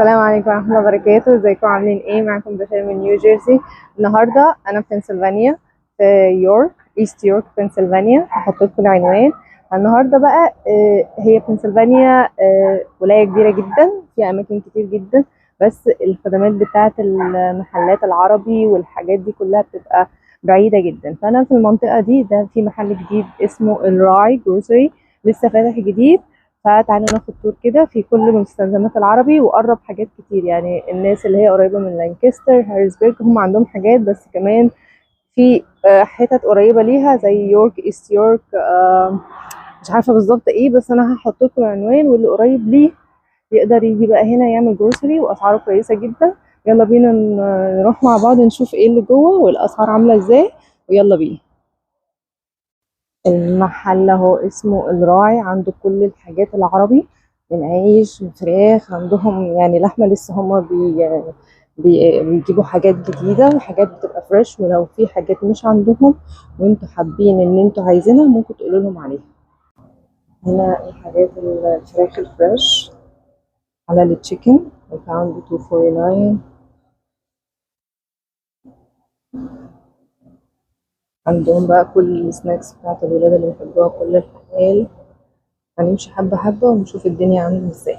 السلام عليكم ورحمة الله وبركاته. ازيكم عاملين ايه؟ معاكم بشار من نيو جيرسي. النهاردة انا في بنسلفانيا، في يورك، ايست يورك بنسلفانيا. هحط لكم العنوان. النهاردة بقى هي بنسلفانيا ولاية كبيرة جدا، فيها اماكن كتير جدا، بس الخدمات بتاعة المحلات العربي والحاجات دي كلها بتبقى بعيدة جدا. فانا في المنطقة دي، ده في محل جديد اسمه الراعي جروسري، لسه فاتح جديد. فتعالوا ناخد تور كده في كل مستلزمات العربي، وقرب حاجات كتير. يعني الناس اللي هي قريبة من لانكستر، هاريسبرج، هم عندهم حاجات، بس كمان في حتت قريبة ليها زي يورك، ايست يورك، مش عارفة بالظبط ايه، بس انا هحط لكم العنوان، واللي قريب ليه يقدر يجي بقى هنا يعمل جروسري، واسعاره كويسة جدا. يلا بينا نروح مع بعض نشوف ايه اللي جوه والاسعار عاملة ازاي، ويلا بينا. المحل هو اسمه الراعي، عنده كل الحاجات العربي، من عيش من فراخ، عندهم يعني لحمة لسه هما بيجيبوا حاجات جديدة وحاجات بتبقى فريش. ولو في حاجات مش عندهم وانتوا حابين ان انتوا عايزينها، ممكن تقولوا لهم عليها. هنا الحاجات الفراخ الفريش على التشيكن، الباوند ب 249. عندهم بقى كل السناكس بتاعت الولاد اللي بيحبوها، كل الحلال. هنمشي حبة حبة ونشوف الدنيا عاملة ازاي.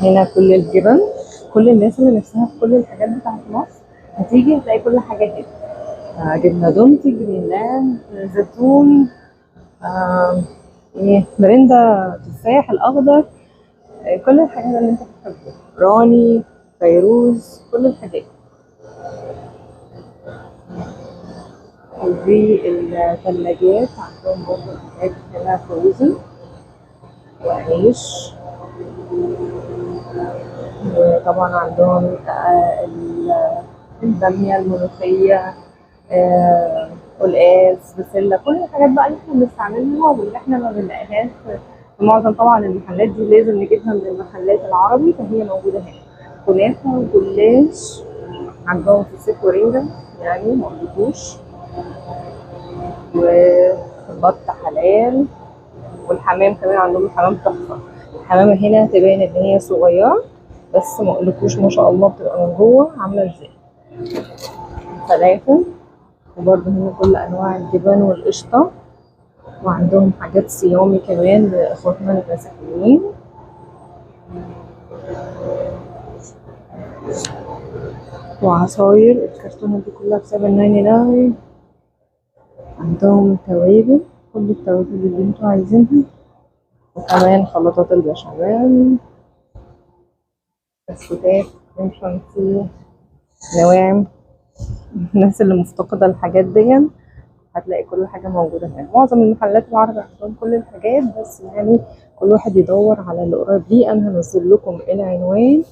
هنا كل الجبن، كل الناس اللي نفسها في كل الحاجات بتاعت مصر هتيجي هتلاقي كل حاجة هنا. جبنة دومتي، جرينلاند، زيتون، آه ايه، مريندا، تفاح الأخضر، كل الحاجات اللي انت بتحبها، راني، فيروز، كل الحاجات. وفي الثلاجات عندهم برضه حاجات هنا فروزن وعيش. وطبعا عندهم البامية، الملوخية، قلقاس، بسلة، كل الحاجات بقى اللي احنا بنستعملها واللي احنا ما بنلاقيهاش في معظم طبعا المحلات دي، لازم نجيبها من المحلات العربي، فهي موجودة هنا. كنافة وجلاش، عندهم فسيخ ورنجة، يعني ما اقولكوش، وبط حلال، والحمام كمان عندهم الحمام تحفة. الحمامة هنا تبان ان هي صغيرة، بس ما اقولكوش ما شاء الله بتبقى من جوه عاملة ازاي. فلافل، وبرضه هنا كل انواع الجبن والقشطة. وعندهم حاجات صيامي كمان لاخواتنا المسيحيين. وعصاير، الكرتونة دي كلها ب7.99. عندهم توابل، كل التوابل اللي انتوا عايزينها، وكمان خلطات البشاميل، بسكوتات، كريم شانتيه، نواعم. الناس اللي مفتقدة الحاجات دي هتلاقي كل حاجة موجودة هنا. معظم المحلات العربية عندهم كل الحاجات، بس يعني كل واحد يدور على اللي قريب ليه. أنا هنزل لكم العنوان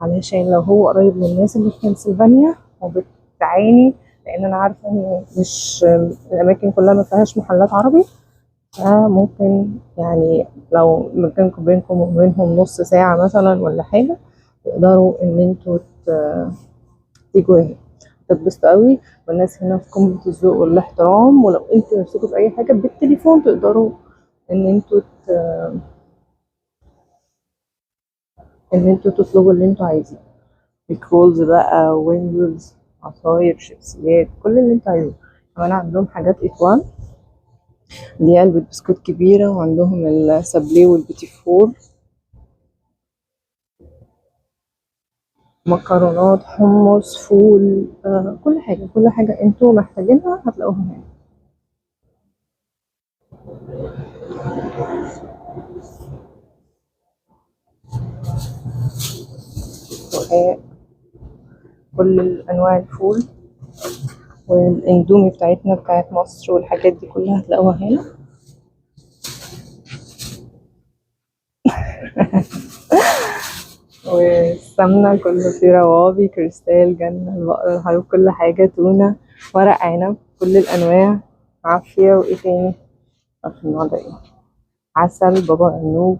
علشان لو هو قريب من الناس اللي في بنسلفانيا وبتعاني، لأن أنا عارفة إن مش الأماكن كلها ما فيهاش محلات عربي. فممكن يعني لو مكانكم بينكم وبينهم نص ساعة مثلا ولا حاجة، تقدروا إن انتوا تيجوا هنا، تتبسطوا قوي. والناس هنا في قمة الذوق والاحترام. ولو انتوا نفسكم في اي حاجة بالتليفون، تقدروا ان انتوا تطلبوا اللي انتوا عايزينه. الكرولز بقى، وينجز، عصاير، شيبسيات، كل اللي انتوا عايزينه. كمان عندهم حاجات اطوال، اللي هي علبة بسكوت كبيرة، وعندهم السابليه والبيتي فور، مكرونات، حمص، فول، كل حاجة، كل حاجة انتوا محتاجينها هتلاقوها هنا. كل انواع الفول والاندومي بتاعتنا بتاعت مصر والحاجات دي كلها هتلاقوها هنا. والسمنة كله فيه، روابي، كريستال، جنة، البقر، الحلوب، كل حاجة، تونة، ورق عنب، كل الأنواع، عافية، وإيه تاني؟ معرفش النوع ده ايه، عسل، بابا غنوج،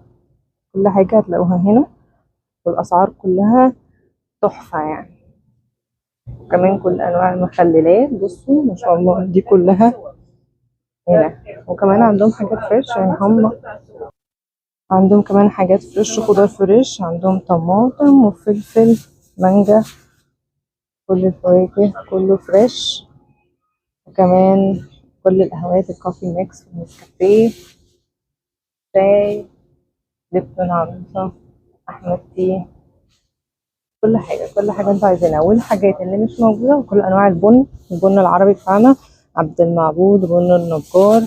كل حاجة هتلاقوها هنا. والأسعار كلها تحفة يعني. وكمان كل أنواع المخللات، بصوا ما شاء الله دي كلها هنا. وكمان عندهم حاجات فريش، يعني هم عندهم كمان حاجات فريش، خضار فريش، عندهم طماطم وفلفل، مانجا، كل الفواكه كله فريش. وكمان كل القهوات، الكوفي ميكس والنسكافيه، شاي، ليبتون، عروسة، أحمد تي، كل حاجة كل حاجة انتوا عايزينها. والحاجات اللي مش موجودة وكل أنواع البن العربي بتاعنا، عبد المعبود، بن النجار.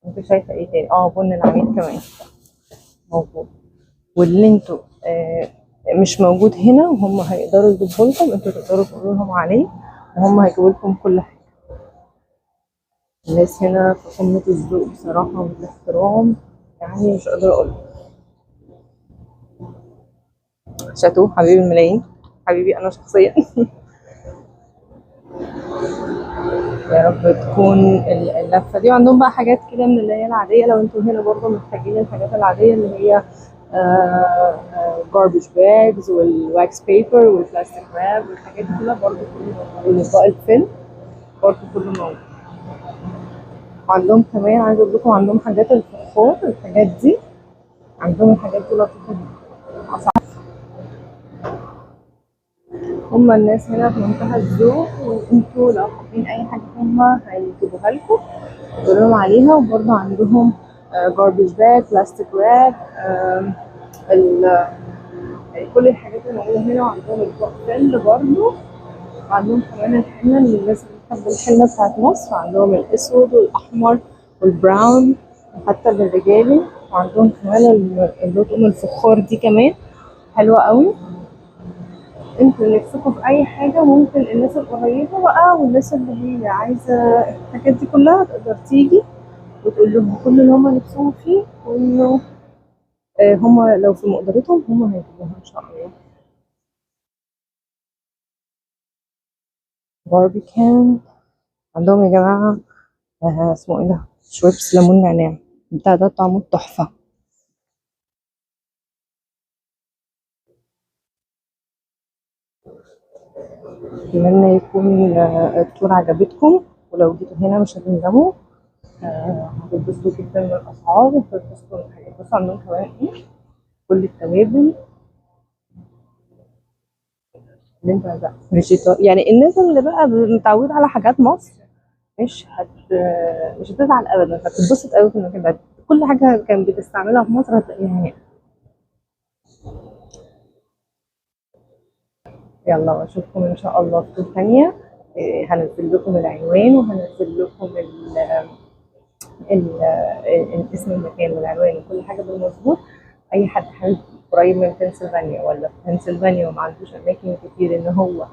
انت شايفة ايه تاني؟ بن العميد كمان موجود. واللي انتوا مش موجود هنا وهم هيقدروا يجيبوا لكم، انتوا تقدروا تقولوا لهم عليه وهم هيجيبوا لكم كل حاجة. الناس هنا في قمة الذوق بصراحة والاحترام، يعني مش قادرة أقول. شاتو حبيبي الملايين، حبيبي أنا شخصيا. يا رب تكون اللفة دي. وعندهم بقى حاجات كده من اللي هي العادية، لو انتوا هنا برضه محتاجين الحاجات العادية اللي هي garbage bags والواكس بيبر والبلاستيك راب والحاجات دي كلها برضه كله موجود. والإطباق الفيلم برضه كله موجود. وعندهم كمان عايزة أقول لكم عندهم حاجات الفخار، الحاجات دي عندهم الحاجات دي لطيفة جدا. هما الناس هنا في منتهى الذوق، وانتوا لو حابين اي حاجة هما هيجيبوها لكم تقولوا لهم عليها. وبرضه عندهم جاربيج باج، بلاستيك راب، كل الحاجات اللي موجودة هنا. وعندهم الكوكتيل برضه. وعندهم كمان الحنة للناس اللي بتحب الحنة بتاعت مصر، عندهم الأسود والأحمر والبراون وحتى بالرجالي. وعندهم كمان اللطقم الفخار دي كمان حلوة قوي. انتوا نفسكم في اي حاجة، ممكن الناس القريبة بقى والناس اللي هي عايزة الحاجات دي كلها تقدر تيجي وتقول لهم كل اللي هما نفسهم فيه، وانه هما لو في مقدرتهم هما هيجيبوها ان شاء الله. باربيكان عندهم يا جماعة اسمه ايه ده، شويبس ليمون نعناع، بتاع ده طعمه تحفة. اتمنى يكون التور عجبتكم، ولو جيتوا هنا مش هتندموا. هتتبسطوا جدا من الأسعار وهتتبسطوا من الحاجات. بس عندهم كمان ايه، كل التوابل اللي انت عايزها فيجيتا. يعني الناس اللي بقى متعودة على حاجات مصر مش هت مش هتزعل ابدا، هتتبسط قوي في المكان ده. كل حاجة كان بتستعملها في مصر هتلاقيها هنا. يلا واشوفكم ان شاء الله في طول تانية. هنزل لكم العنوان وهنزل لكم اسم المكان والعنوان وكل حاجة بالمظبوط. اي حد حابب قريب من بنسلفانيا ولا في بنسلفانيا وما عندوش اماكن كتير ان هو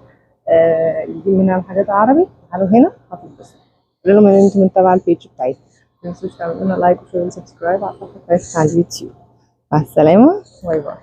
يجيب منها الحاجات العربي، تعالوا هنا هتتبسطوا. قولوا لهم ان انتم متابعة البيج بتاعتي. ما تنسوش تعملوا لنا لايك وشير وسبسكرايب على الصفحة بتاعتنا على اليوتيوب. مع السلامة، باي باي.